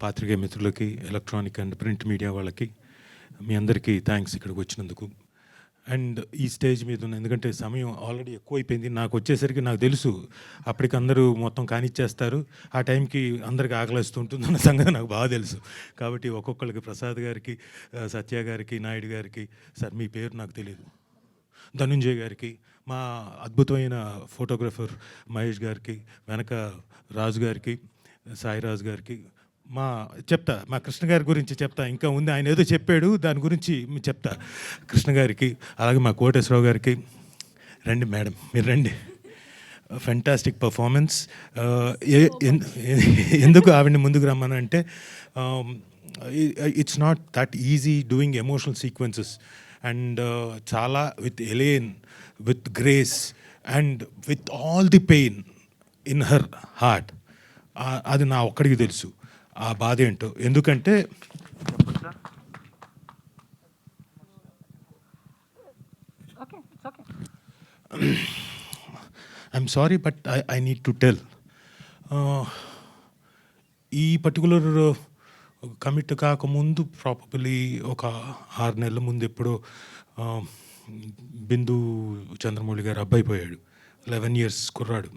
పాత్రికేయ మిత్రులకి, electronic and print media వాళ్ళకి, మీ అందరికీ థ్యాంక్స్ ఇక్కడికి వచ్చినందుకు. అండ్ ఈ స్టేజ్ మీద ఉన్న, ఎందుకంటే సమయం ఆల్రెడీ ఎక్కువైపోయింది. నాకు వచ్చేసరికి నాకు తెలుసు అప్పటికి అందరూ మొత్తం కానిచ్చేస్తారు, ఆ టైంకి అందరికి ఆకలిస్తుంటుంది అన్న సంగతి నాకు బాగా తెలుసు. కాబట్టి ఒక్కొక్కరికి, ప్రసాద్ గారికి, సత్య గారికి, నాయుడు గారికి, సార్ మీ పేరు నాకు తెలియదు, ధనుంజయ్ గారికి, మా అద్భుతమైన ఫోటోగ్రఫర్ మహేష్ గారికి, వెనక రాజు గారికి, సాయిరాజు గారికి, మా కృష్ణ గారి గురించి చెప్తా, ఇంకా ఉంది, ఆయన ఏదో చెప్పాడు దాని గురించి చెప్తా. కృష్ణ గారికి, అలాగే మా కోటేశ్వరరావు గారికి. రండి మేడం, మీరు రండి. Fantastic performance. ఎందుకు ఆవిడని ముందుకు రమ్మనంటే, it's not that easy doing emotional sequences. And చాలా with elan, with grace and with all the pain in her heart. అది నా ఒక్కడికి తెలుసు ఆ బాధ ఏంటో. ఎందుకంటే I'm sorry but I need to tell. ఈ పర్టికులర్ కమిట్ కాకముందు, ప్రాబబ్లీ ఒక 6 నెలల ముందు ఎప్పుడో, బిందు చంద్రమౌళి గారు అబ్బాయి పోయాడు, 11 years కుర్రాడు.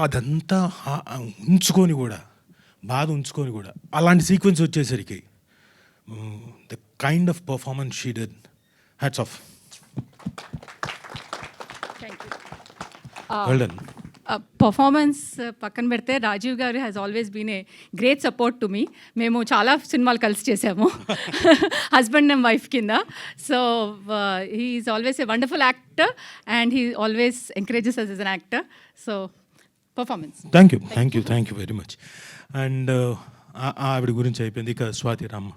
అదంతా ఉంచుకొని కూడా, బాధ ఉంచుకొని కూడా, అలాంటి సీక్వెన్స్ వచ్చేసరికి the kind of performance she did, hats off. Well done. Performance పక్కన పెడితే Rajiv garu has always been a great support to me. మేము చాలా సినిమాలు కలిసి చేసాము, హస్బెండ్ అండ్ వైఫ్ కింద. So he is always a wonderful actor and he always encourages us as an actor. So performance. Thank you very much. And ఆవిడ గురించి అయిపోయింది. ఇక స్వాతి రామ్మ,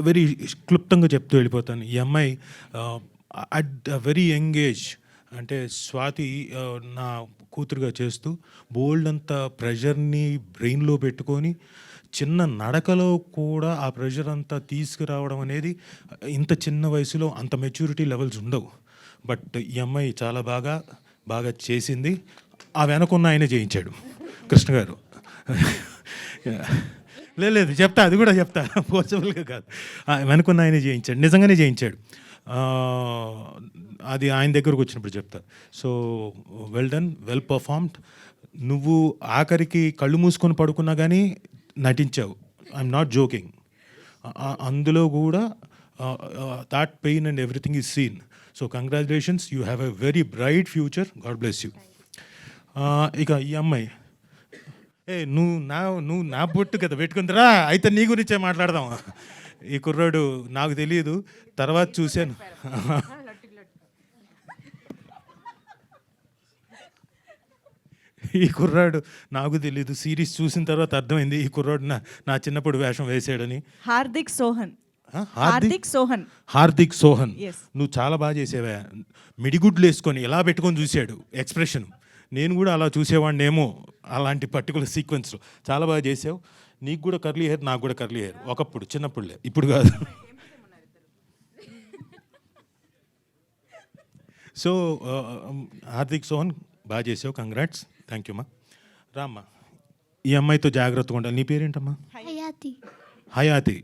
వెరీ క్లుప్తంగా చెప్తూ వెళ్ళిపోతాను. ఈ అమ్మాయి అట్ వెరీ యంగ్ ఏజ్, అంటే స్వాతి నా కూతురుగా చేస్తూ బోల్డ్ అంత ప్రెషర్ని బ్రెయిన్లో పెట్టుకొని, చిన్న నడకలో కూడా ఆ ప్రెషర్ అంతా తీసుకురావడం అనేది, ఇంత చిన్న వయసులో అంత మెచ్యూరిటీ లెవెల్స్ ఉండవు. బట్ ఈ అమ్మాయి చాలా బాగా చేసింది. ఆ వెనకున్న ఆయన చేయించాడు కృష్ణ గారు. లేదు చెప్తా, అది కూడా చెప్తా, పోసిబుల్గా కాదు. వెనకున్న ఆయన చేయించాడు, నిజంగానే చేయించాడు. అది ఆయన దగ్గరకు వచ్చినప్పుడు చెప్తా. So well done, well performed. నువ్వు ఆఖరికి కళ్ళు మూసుకొని పడుకున్నా కానీ నటించావు, ఐఎమ్ నాట్ జోకింగ్. అందులో కూడా that pain and everything is seen. So congratulations, you have a very bright future, God bless you. ఇక ఈ అమ్మాయి, నువ్వు నా బొట్టు కదా పెట్టుకుందిరా, అయితే నీ గురించే మాట్లాడదాం. ఈ కుర్రాడు నాకు తెలియదు, తర్వాత చూశాను. ఈ కుర్రాడు నాకు తెలియదు, సిరీస్ చూసిన తర్వాత అర్థమైంది ఈ కుర్రాడు నా చిన్నప్పుడు వేషం వేసాడని. హార్దిక్ సోహన్, నువ్వు చాలా బాగా చేసేవా. మిడిగుడ్లు వేసుకొని ఎలా పెట్టుకొని చూశాడు ఎక్స్ప్రెషన్. నేను కూడా అలా చూసేవాడినేమో అలాంటి పర్టికులర్ సీక్వెన్స్లో. చాలా బాగా చేసావు. నీకు కూడా కర్లీ హెయిర్, నాకు కూడా కర్లీ హెయిర్, ఒకప్పుడు చిన్నప్పుడులే, ఇప్పుడు కాదు. సో హార్దిక్ సోహన్, బాగా చేసావు, కంగ్రాట్స్. థ్యాంక్ యూ మా. రామ్మా, ఈ అమ్మాయితో జాగ్రత్తగా ఉండాలి. నీ పేరేంటమ్మా? హయాతి.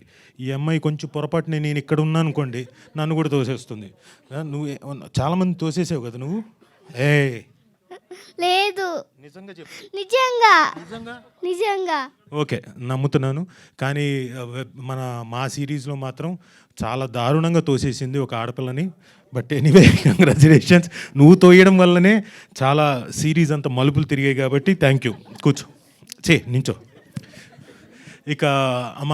ఈ అమ్మాయి కొంచెం పొరపాటునే నేను ఇక్కడ ఉన్నాను అనుకోండి, నన్ను కూడా తోసేస్తుంది. నువ్వు చాలామంది తోసేసావు కదా నువ్వు. లేదు, నిజంగా చెప్పు. నిజంగా ఓకే, నమ్ముతున్నాను. కానీ మా సిరీస్లో మాత్రం చాలా దారుణంగా తోసేసింది ఒక ఆడపిల్లని. But anyway, congratulations. నువ్వు తోయడం వల్లనే చాలా సిరీస్ అంతా మలుపులు తిరిగాయి కాబట్టి థ్యాంక్ యూ. కూర్చో, నించో. ఇక అమ్మ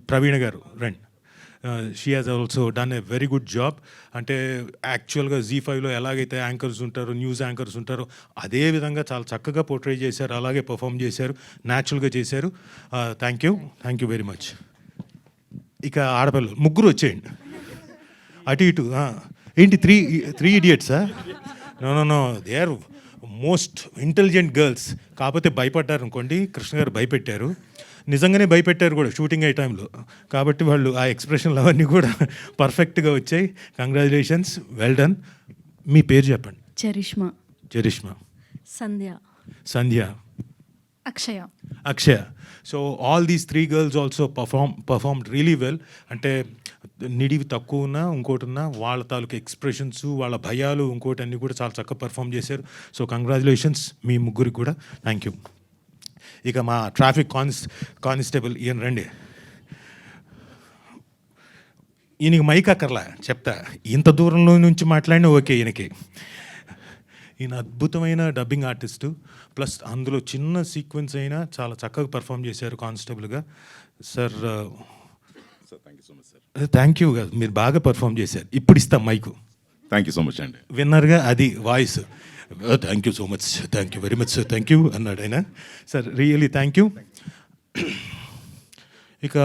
ప్రవీణ గారు రండి. She has also done a very good job. అంటే యాక్చువల్గా జీ5లో ఎలాగైతే యాంకర్స్ ఉంటారో, న్యూస్ యాంకర్స్ ఉంటారో, అదే విధంగా చాలా చక్కగా పోర్ట్రే చేశారు, అలాగే పర్ఫామ్ చేశారు, న్యాచురల్గా చేశారు. Thank you very much. ఇక ఆడపిల్లలు ముగ్గురు వచ్చేయండి, అటు ఇటు. ఏంటి త్రీ ఇడియట్సా? No, they are most intelligent girls. కాకపోతే భయపడ్డారు అనుకోండి, కృష్ణ గారు భయపెట్టారు, నిజంగానే భయపెట్టారు కూడా షూటింగ్ అయ్యే టైంలో. కాబట్టి వాళ్ళు ఆ ఎక్స్ప్రెషన్లు అవన్నీ కూడా పర్ఫెక్ట్గా వచ్చాయి. Congratulations, well done. మీ పేరు చెప్పండి. Charishma. Charishma. Sandhya. Sandhya, Akshaya. Akshaya. So all these 3 girls also performed really well. అంటే నిడివి తక్కువ ఉన్నా ఇంకోటి ఉన్నా వాళ్ళ తాలూకు ఎక్స్ప్రెషన్స్, వాళ్ళ భయాలు, ఇంకోటి అన్నీ కూడా చాలా చక్కగా పర్ఫామ్ చేశారు. సో కంగ్రాచులేషన్స్ మీ ముగ్గురికి కూడా. Thank you. ఇక మా ట్రాఫిక్ కానిస్టేబుల్ ఈయన రండి. ఈయనకి మైక్ అక్కర్లా, చెప్తా. ఇంత దూరంలో నుంచి మాట్లాడినా ఓకే ఈయనకి. ఈయన అద్భుతమైన డబ్బింగ్ ఆర్టిస్టు, ప్లస్ అందులో చిన్న సీక్వెన్స్ అయినా చాలా చక్కగా పర్ఫామ్ చేశారు కానిస్టేబుల్గా. Sir thank you. మీరు బాగా పర్ఫామ్ చేశారు. ఇప్పుడు ఇస్తాం mic. Thank you so much అండి. విన్నర్గా అది voice. Thank you so much, thank you very much sir, thank you అన్నాడు ఆయన. Sir really thank you. ఇక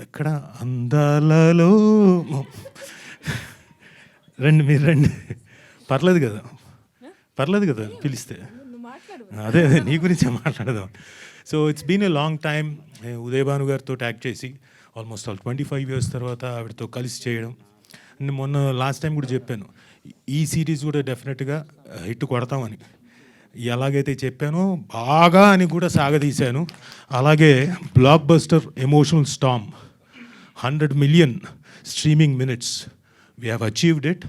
ఎక్కడ అందాలలో రండి, మీరు రండి. పర్లేదు కదా, పర్లేదు కదా పిలిస్తే. అదే నీ గురించే మాట్లాడదాం. So it's been a long time. Uday Bhanu గారితో యాక్ట్ చేసి ఆల్మోస్ట్ 25 years తర్వాత ఆవిడతో కలిసి చేయడం. నేను మొన్న లాస్ట్ టైం కూడా చెప్పాను, ఈ సిరీస్ కూడా డెఫినెట్గా హిట్ కొడతామని. ఎలాగైతే చెప్పానో బాగా అని కూడా సాగదీశాను. అలాగే blockbuster emotional storm, 100 million streaming minutes, we have achieved it.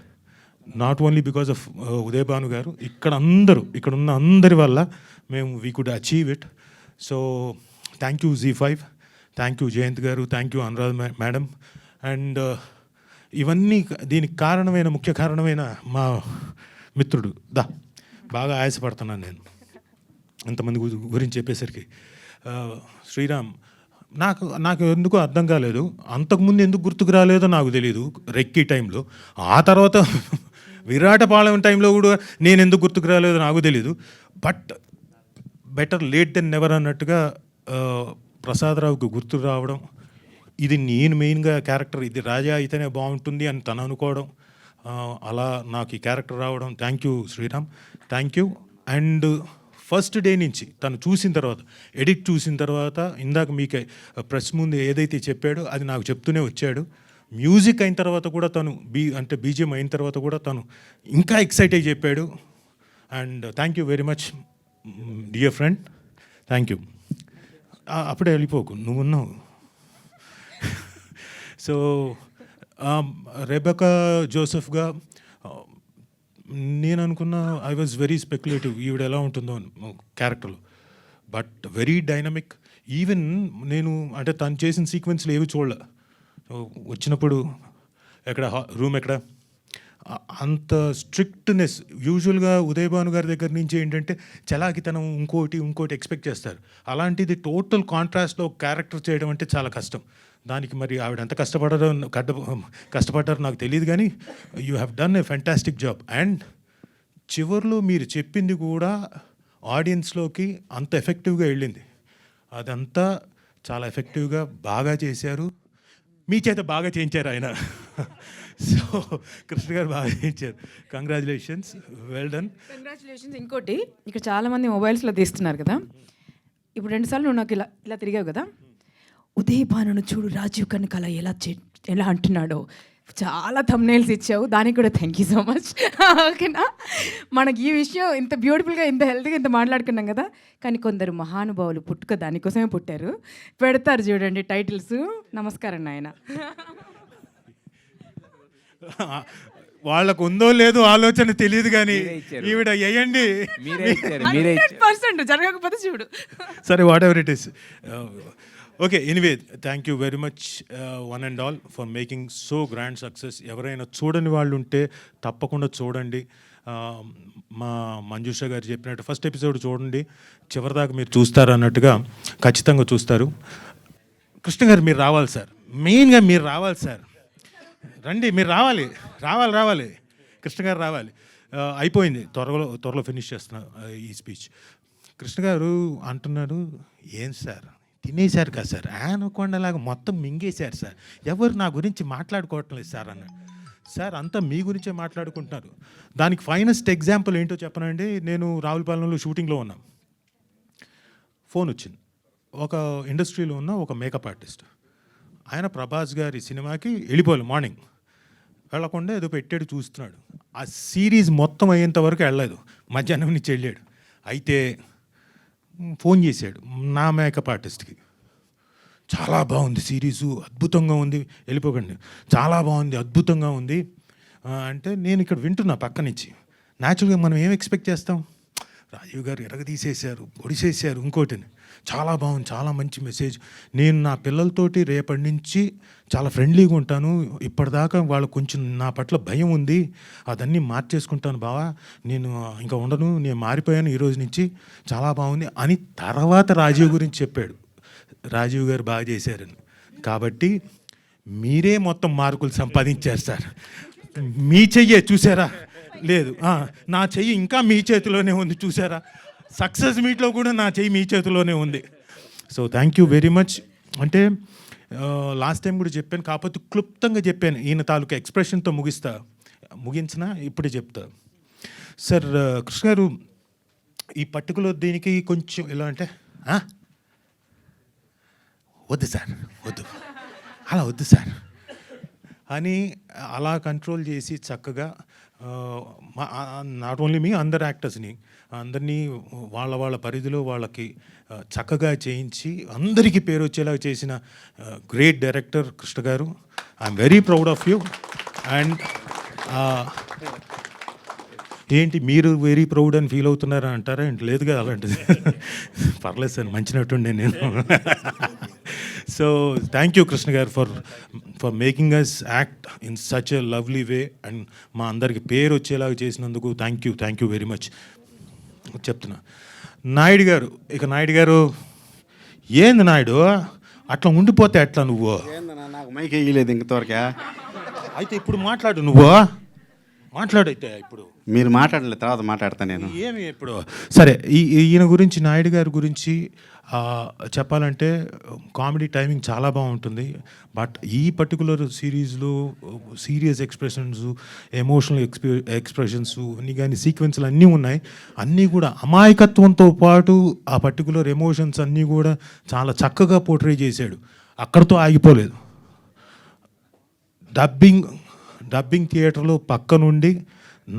Not only because of Uday Bhanu garu, ఇక్కడ ఉన్న అందరి వల్ల మేము we could achieve it. So thank you Z5, thank you Jayant garu, thank you Anuradha madam. And ఇవన్నీ దీనికి ముఖ్య కారణమైన మా మిత్రుడు బాగా ఆయాసపడుతున్నాను నేను ఇంతమంది గురించి చెప్పేసరికి. శ్రీరామ్ నాకు ఎందుకో అర్థం కాలేదు, అంతకుముందు ఎందుకు గుర్తుకు రాలేదో నాకు తెలియదు రెక్కీ టైంలో. ఆ తర్వాత విరాటపాళెం టైంలో కూడా నేను ఎందుకు గుర్తుకు రాలేదో నాకు తెలీదు. But better late than never అన్నట్టుగా ప్రసాదరావుకి గుర్తు రావడం, ఇది నేను మెయిన్గా క్యారెక్టర్, ఇది రాజా అయితేనే బాగుంటుంది అని తను అనుకోవడం, అలా నాకు ఈ క్యారెక్టర్ రావడం. Thank you Sriram, thank you. And first day నుంచి తను చూసిన తర్వాత, ఎడిట్ చూసిన తర్వాత, ఇందాక మీకు ప్రెస్ ముందు ఏదైతే చెప్పాడో అది నాకు చెప్తూనే వచ్చాడు. మ్యూజిక్ అయిన తర్వాత కూడా తను బీజిఎం అయిన తర్వాత కూడా తను ఇంకా ఎక్సైట్ అయ్యి చెప్పాడు. And thank you very much dear friend, thank you. అప్పుడే వెళ్ళిపోకు, నువ్వు ఉన్నావు. సో రెబెకా జోసెఫ్గా నేను అనుకున్నా, ఐ వాజ్ వెరీ స్పెక్యులేటివ్ ఈవిడ ఎలా ఉంటుందో క్యారెక్టర్లో, బట్ వెరీ డైనమిక్. ఈవెన్ నేను అంటే తను చేసిన సీక్వెన్స్లు ఏవి చూడలే. వచ్చినప్పుడు రూమ్ ఎక్కడ అంత స్ట్రిక్ట్నెస్. యూజువల్గా ఉదయ్ భాను గారి దగ్గర నుంచి ఏంటంటే చలాకితనం ఇంకోటి ఎక్స్పెక్ట్ చేస్తారు. అలాంటిది టోటల్ కాంట్రాస్ట్లో క్యారెక్టర్ చేయడం అంటే చాలా కష్టం. దానికి మరి ఆవిడ ఎంత కష్టపడ్డారో నాకు తెలియదు, కానీ you have done a fantastic job. And చివరిలో మీరు చెప్పింది కూడా ఆడియన్స్లోకి అంత ఎఫెక్టివ్గా వెళ్ళింది. అదంతా చాలా ఎఫెక్టివ్గా బాగా చేశారు. మీ చేత బాగా చేయించారు ఆయన. సో కృష్ణ గారు బాగా చేయించారు. Congratulations, well done. కంగ్రాచులేషన్స్. ఇంకోటి, ఇక్కడ చాలామంది మొబైల్స్లో తీస్తున్నారు కదా, ఇప్పుడు 2 సార్లు నువ్వు నాకు ఇలా తిరిగావు కదా, ఉదయ్ భానును చూడు రాజీవ్ కనకాల ఎలా అంటున్నాడో చాలా థంబ్నెయిల్స్ ఇచ్చావు, దానికి కూడా థ్యాంక్ యూ సో మచ్. ఓకేనా, మనకి ఈ విషయం ఇంత బ్యూటిఫుల్గా, ఇంత హెల్తీగా ఇంత మాట్లాడుకున్నాం కదా, కానీ కొందరు మహానుభావులు పుట్టుక దానికోసమే పుట్టారు. పెడతారు చూడండి టైటిల్స్. నమస్కారం నాయన. వాళ్ళకు ఉందో లేదో ఆలోచన తెలియదు, కానీ ఈవిడ వేయండి 100% జరగకపోతే చూడు. సరే, what ever it is. Okay, anyway thank you very much one and all for making so grand success. ఎవరైనా చూడని వాళ్ళు ఉంటే తప్పకుండా చూడండి. మా మంజుష గారు చెప్పినట్టు ఫస్ట్ ఎపిసోడ్ చూడండి, చివరిదాకా మీరు చూస్తారు అన్నట్టుగా ఖచ్చితంగా చూస్తారు. కృష్ణ గారు మీరు రావాలి సార్, మెయిన్గా మీరు రావాలి సార్. రండి, మీరు రావాలి. కృష్ణ గారు రావాలి. అయిపోయింది, త్వరలో ఫినిష్ చేస్తున్నా ఈ స్పీచ్. కృష్ణ గారు అంటున్నారు, ఏం సార్ తినేశారు కదా సార్, ఆనకొండలాగా మొత్తం మింగేశారు సార్, ఎవరు నా గురించి మాట్లాడుకోవటం లేదు సార్ అన్నాడు. సార్ అంతా మీ గురించే మాట్లాడుకుంటున్నారు. దానికి ఫైనెస్ట్ ఎగ్జాంపుల్ ఏంటో చెప్పనండి. నేను రావులపాలెంలో షూటింగ్లో ఉన్నాను, ఫోన్ వచ్చింది. ఒక ఇండస్ట్రీలో ఉన్న ఒక మేకప్ ఆర్టిస్ట్, ఆయన ప్రభాస్ గారి సినిమాకి వెళ్ళిపోవాలి మార్నింగ్. వెళ్ళకుండా ఏదో పెట్టాడు చూస్తున్నాడు. ఆ సిరీస్ మొత్తం అయ్యేంత వరకు వెళ్ళలేదు, మధ్యాహ్నం నుంచి వెళ్ళాడు. అయితే ఫోన్ చేశాడు నా మేకప్ ఆర్టిస్ట్కి, చాలా బాగుంది సిరీసు, అద్భుతంగా ఉంది, వెళ్ళిపోకండి, చాలా బాగుంది, అద్భుతంగా ఉంది అంటే నేను ఇక్కడ వింటున్నా పక్క నుంచి. న్యాచురల్గా మనం ఏం ఎక్స్పెక్ట్ చేస్తాం, రాజీవ్ గారు ఎరగదీసేశారు, పొడిసేశారు, ఇంకోటిని చాలా బాగుంది, చాలా మంచి మెసేజ్. నేను నా పిల్లలతోటి రేపటి నుంచి చాలా ఫ్రెండ్లీగా ఉంటాను, ఇప్పటిదాకా వాళ్ళకు కొంచెం నా పట్ల భయం ఉంది, అదన్నీ మార్చేసుకుంటాను బావా, నేను ఇంకా ఉండను, నేను మారిపోయాను ఈ రోజు నుంచి, చాలా బాగుంది అని తర్వాత రాజీవ్ గురించి చెప్పాడు. రాజీవ్ గారు బాగా చేశారని. కాబట్టి మీరే మొత్తం మార్కులు సంపాదించారు సార్. మీ చెయ్యే చూసారా, లేదు నా చెయ్యి ఇంకా మీ చేతిలోనే ఉంది చూసారా, సక్సెస్ మీట్లో కూడా నా చెయ్యి మీ చేతిలోనే ఉంది. So thank you very much. అంటే లాస్ట్ టైం కూడా చెప్పాను, కాకపోతే క్లుప్తంగా చెప్పాను, ఈయన తాలూకా ఎక్స్ప్రెషన్తో ముగించినా ఇప్పుడే చెప్తా. సార్ కృష్ణ గారు, ఈ పర్టికులర్ దీనికి కొంచెం ఎలా అంటే వద్దు సార్, వద్దు, అలా వద్దు సార్ అని అలా కంట్రోల్ చేసి చక్కగా నాట్ ఓన్లీ మీ, అందరు యాక్టర్స్ని అందరినీ వాళ్ళ పరిధిలో వాళ్ళకి చక్కగా చేయించి అందరికీ పేరు వచ్చేలాగా చేసిన గ్రేట్ డైరెక్టర్ కృష్ణ గారు. I'm very proud of you. And ఏంటి మీరు వెరీ ప్రౌడ్ అని ఫీల్ అవుతున్నారా అంటారా, ఏంటి లేదు కదా అలాంటిది. పర్లేదు సార్, మంచి నటుండే నేను. So thank you Krishna garu for making us act in such a lovely way and మా అందరికి పేరు వచ్చేలాగా చేసినందుకు థ్యాంక్ యూ వెరీ మచ్ చెప్తున్నా. నాయుడు గారు, ఇక నాయుడు గారు, ఏంది నాయుడు అట్లా ఉండిపోతే ఎట్లా నువ్వు, నాకు మైక్ వేయలేదు ఇంతవరకే. అయితే ఇప్పుడు మాట్లాడు, నువ్వు మాట్లాడైతే ఇప్పుడు మీరు మాట్లాడలేదు, తర్వాత మాట్లాడతా నేను. ఏమి ఇప్పుడు సరే, ఈయన గురించి, నాయుడు గారి గురించి చెప్పాలంటే కామెడీ టైమింగ్ చాలా బాగుంటుంది. బట్ ఈ పర్టికులర్ సిరీస్లో సీరియస్ ఎక్స్ప్రెషన్స్, ఎమోషనల్ ఎక్స్ప్రెషన్స్ అన్నీ కానీ సీక్వెన్స్లు అన్నీ ఉన్నాయి. అన్నీ కూడా అమాయకత్వంతో పాటు ఆ పర్టికులర్ ఎమోషన్స్ అన్నీ కూడా చాలా చక్కగా పోర్ట్రే చేశాడు. అక్కడితో ఆగిపోలేదు. డబ్బింగ్ థియేటర్లో పక్క నుండి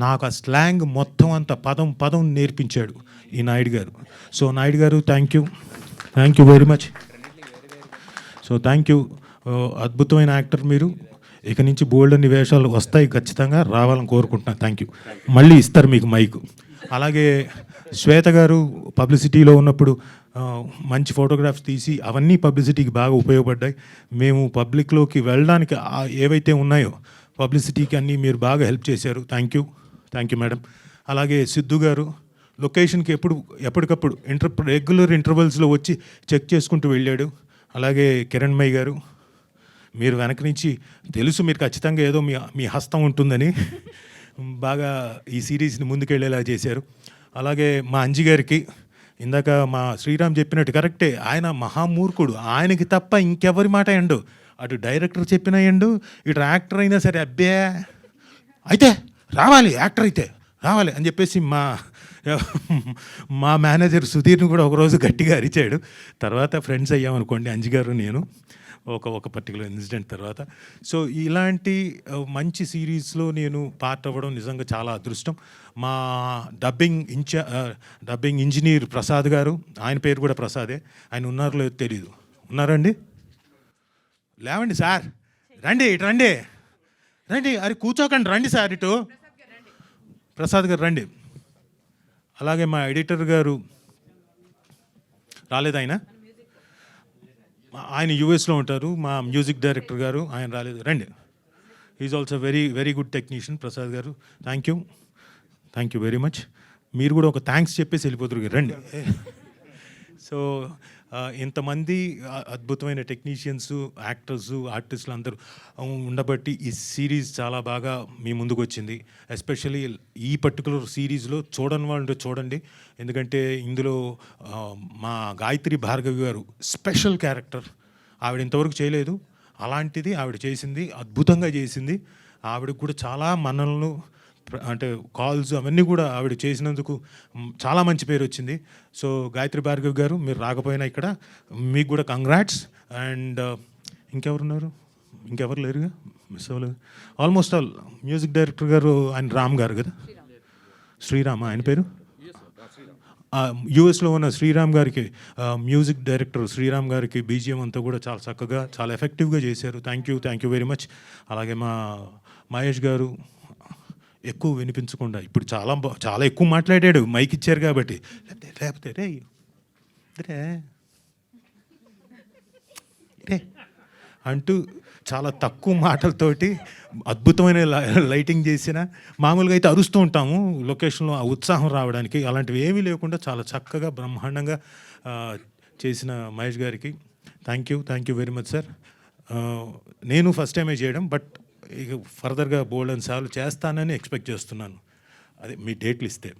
నాకు ఆ స్లాంగ్ మొత్తం అంతా పదం నేర్పించాడు ఈ నాయుడు గారు. సో నాయుడు గారు thank you very much. So thank you, అద్భుతమైన యాక్టర్ మీరు. ఇక నుంచి బోల్డ్ అన్ని వేషాలు వస్తాయి, ఖచ్చితంగా రావాలని కోరుకుంటున్నాను. Thank you. మళ్ళీ ఇస్తారు మీకు మైకు. అలాగే శ్వేత గారు పబ్లిసిటీలో ఉన్నప్పుడు మంచి ఫోటోగ్రాఫ్స్ తీసి అవన్నీ పబ్లిసిటీకి బాగా ఉపయోగపడ్డాయి. మేము పబ్లిక్లోకి వెళ్ళడానికి ఏవైతే ఉన్నాయో పబ్లిసిటీకి అన్నీ మీరు బాగా హెల్ప్ చేశారు. Thank you madam. అలాగే సిద్ధు గారు లొకేషన్కి ఎప్పటికప్పుడు రెగ్యులర్ ఇంటర్వెల్స్లో వచ్చి చెక్ చేసుకుంటూ వెళ్ళాడు. అలాగే కిరణ్మయ్య గారు, మీరు వెనక నుంచి తెలుసు మీరు ఖచ్చితంగా ఏదో మీ హస్తం ఉంటుందని బాగా ఈ సిరీస్ని ముందుకెళ్ళేలా చేశారు. అలాగే మా అంజి గారికి, ఇందాక మా శ్రీరామ్ చెప్పినట్టు కరెక్టే, ఆయన మహామూర్ఖుడు, ఆయనకి తప్ప ఇంకెవరి మాట ఎండు, అటు డైరెక్టర్ చెప్పినా ఎండు, ఇటు యాక్టర్ అయినా సరే అబ్బే అయితే రావాలి, యాక్టర్ అయితే రావాలి అని చెప్పేసి మా మేనేజర్ సుధీర్ని కూడా ఒకరోజు గట్టిగా అరిచాడు. తర్వాత ఫ్రెండ్స్ అయ్యామనుకోండి అంజి గారు నేను ఒక పర్టికులర్ ఇన్సిడెంట్ తర్వాత. సో ఇలాంటి మంచి సిరీస్లో నేను పార్ట్ అవ్వడం నిజంగా చాలా అదృష్టం. మా డబ్బింగ్ ఇంజనీర్ ప్రసాద్ గారు, ఆయన పేరు కూడా ప్రసాదే, ఆయన ఉన్నారో లేదో తెలీదు. ఉన్నారండి? లేవండి సార్, రండి, ఇటు రండి, అరే కూర్చోకండి, రండి సార్ ఇటు. ప్రసాద్ గారు రండి. అలాగే మా ఎడిటర్ గారు రాలేదు, ఆయన యూఎస్లో ఉంటారు. మా మ్యూజిక్ డైరెక్టర్ గారు, ఆయన రాలేదు, రండి. Is also very good technician Prasad garu. Thank you very much. మీరు కూడా ఒక థ్యాంక్స్ చెప్పేసి వెళ్ళిపోతారు, రండి. సో ఇంతమంది అద్భుతమైన టెక్నీషియన్స్, యాక్టర్స్, ఆర్టిస్టులు అందరూ ఉండబట్టి ఈ సిరీస్ చాలా బాగా మీ ముందుకు వచ్చింది. ఎస్పెషల్లీ ఈ పర్టికులర్ సిరీస్లో చూడని వాళ్ళు చూడండి, ఎందుకంటే ఇందులో మా గాయత్రి భార్గవి గారు స్పెషల్ క్యారెక్టర్, ఆవిడ ఇంతవరకు చేయలేదు, అలాంటిది ఆవిడ చేసింది, అద్భుతంగా చేసింది. ఆవిడకు కూడా చాలా మన్ననలు, అంటే కాల్స్ అవన్నీ కూడా ఆవిడ చేసినందుకు చాలా మంచి పేరు వచ్చింది. సో గాయత్రి భార్గవ్ గారు, మీరు రాకపోయినా ఇక్కడ మీకు కూడా కంగ్రాట్స్. అండ్ ఇంకెవరు లేరుగా, మిస్ అవ్వలేదు. ఆల్మోస్ట్ ఆల్ మ్యూజిక్ డైరెక్టర్ గారు ఆయన రామ్ గారు కదా, శ్రీరామ్ ఆయన పేరు, యూఎస్లో ఉన్న శ్రీరామ్ గారికి, మ్యూజిక్ డైరెక్టర్ శ్రీరామ్ గారికి బీజిఎం అంతా కూడా చాలా చక్కగా చాలా ఎఫెక్టివ్గా చేశారు. Thank you very much. అలాగే మా మహేష్ గారు ఎక్కువ వినిపించకుండా ఇప్పుడు చాలా ఎక్కువ మాట్లాడాడు, మైక్ ఇచ్చారు కాబట్టి. లేకపోతే రే రే రే అంటూ చాలా తక్కువ మాటలతోటి అద్భుతమైన లైటింగ్ చేసిన, మామూలుగా అయితే అరుస్తూ ఉంటాము లొకేషన్లో ఆ ఉత్సాహం రావడానికి, అలాంటివి ఏమీ లేకుండా చాలా చక్కగా బ్రహ్మాండంగా చేసిన మహేష్ గారికి thank you very much sir. నేను ఫస్ట్ టైమే చేయడం, బట్ ఇక ఫర్దర్గా బోల్డ్ అని సార్లు చేస్తానని ఎక్స్పెక్ట్ చేస్తున్నాను, అదే మీ డేట్లు ఇస్తే.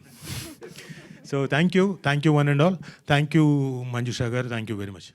So thank you one and all. Thank you Manjusha గారు, థ్యాంక్ యూ వెరీ మచ్.